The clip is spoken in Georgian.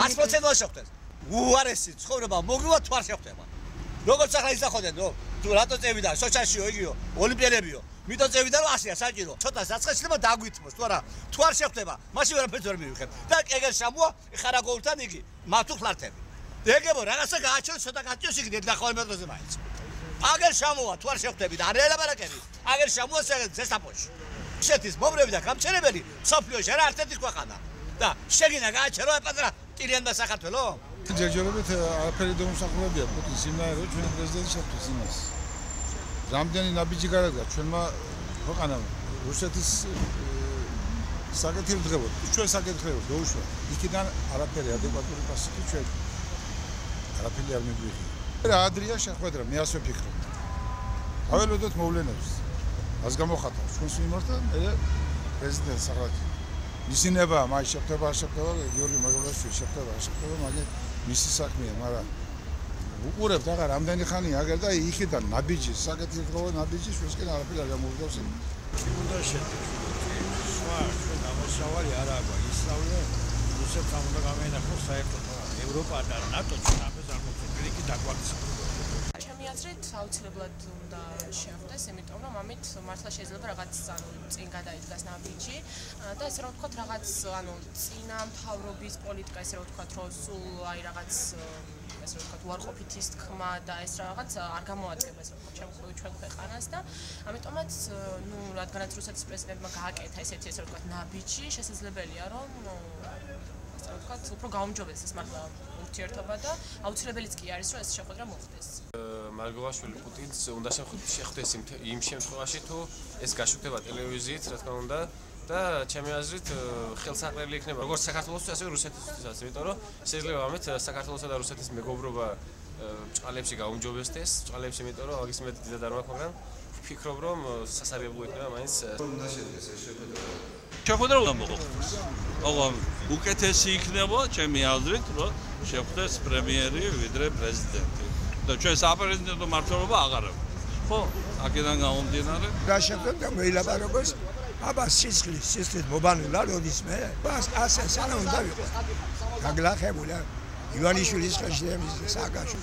100% შეხვდეს. უარესი ცხოვრება მოგივა თუ არ შეხვდება. როგორც ახლა ისახოდენ, თუ რატო წევიდა, სოციაშიო, იგიო, ოლიმპიადებიო. მითო წევიდა რომ ასეა საჭირო. ცოტა საცხეშლება დაგვითმოს, თუ არა, თუ არ შეხვდება, მაშინ ვერაფერს ვერ მივიღებ. და ეგერ შემოა ხარაგოულთან იგი, მათუ ხლართები. ეგებო რაღაცა გააჩვენე, ცოტა გაჭირს იგი დედახვალ მეტროზე მაინც. აგერ შემოა, თუ არ შეხვდები და არ ელაპარაკები, აგერ შემოა ზესტაფონში. შეთის მომრები და გამჩერებელი სოფლიოში არა ერთ-ერთი ქვეყანა. და შეგინა გააჩერო პატარა ტირიანდა საქართველო? ჯერჯერობით არაფერი დაუმსახურებია პუტინს იმნაირად ჩვენ პრეზიდენტი შეხვდეს იმას. რამდენი ნაბიჯი გარდა ჩვენმა ქვეყანამ რუსეთის საკითხი დღებოდ ჩვენ საკითხი დაუშვა. იქიდან არაფერი ადეკვატური პასუხი ჩვენ არაფერი არ მიგვიღია. რა ადრია შეხვედრა მე ასე ვფიქრობ. აველოდოთ მოვლენებს. ას გამოხატა ჩვენს მიმართა მე პრეზიდენტს აღარ ისინება მაინც შეხვდება გიორგი მაგალაშვილი შეხვდება მაგრამ მისი საქმეა მაგრამ უყურებთ აღარ რამდენი ხანია აგერ და იქიდან ნაბიჯი საკეთილ ნაბიჯი ჩვენსკენ არაფერი არ გამოვიდავს უნდა შეგვიძლია სხვა ჩვენ ამოსავალი არ აქვს ისწავლე რუსეთს უნდა გამენახოს საერთოდ ევროპა და ნატო ჩვენ ამას არ მოგვიწევს იქ დაგვაქცია ჩემი აზრით აუცილებლად უნდა შეხვდეს, იმიტომ რომ ამით მართლა შეიძლება რაღაც წინ გადაიდგას ნაბიჯი და ესე რომ ვთქვათ რაღაც წინა მთავრობის პოლიტიკა ესე რომ ვთქვათ რომ სულ აი რაღაც ესე რომ ვთქვათ უარყოფითის თქმა და ეს რაღაც არ გამოადგება ესე რომ ვთქვათ ჩვენ ქვეყანას და ამიტომაც რადგანაც რუსეთის პრეზიდენტმა გააკეთა ესეთი ესე რომ ვთქვათ ნაბიჯი შესაძლებელია რომ ასე რომ ვთქვათ უფრო გაუმჯობესდეს მართლა ურთიერთობა და აუცილებელიც კი არის რომ ეს შეხვედრა მოხდეს. მარგოვაშვილი პუტინს უნდა შეხვდეს იმ შემთხვევაში თუ ეს გაშუქდება ტელევიზიით, რა თქმა უნდა და ჩემი აზრით ხელსაყრელი იქნება როგორც საქართველოსთვის, ასევე რუსეთისთვისაც, იმიტომ რომ შეიძლება ამით საქართველოსა და რუსეთის მეგობრობა ბჭყალებში გაუმჯობესდეს, ბჭყალებში, იმიტომ რომ აგის მეტი დიდად არ მაქვს, მაგრამ ვფიქრობ რომ სასარგებლო იქნება მაინც უნდა შეხვდეს ეს შეხვედრა. შეხვედრა უნდა მოხდეს. ოღონ უკეთესი იქნება ჩემი აზრით, რომ შეხვდეს პრემიერი ვიდრე პრეზიდენტი. და ჩვენ საპრეზიდენტო მმართველობა აღარ აქვს. ხო, აქედან გამომდინარე. რა შეხვდა მეილაპარაკოს აბა სისხლის მობანილა როდისმე. ბას ასე სანამ უნდა ვიყო. გაგლახებულა ივანიშვილის ხელში და მის სააგაშო.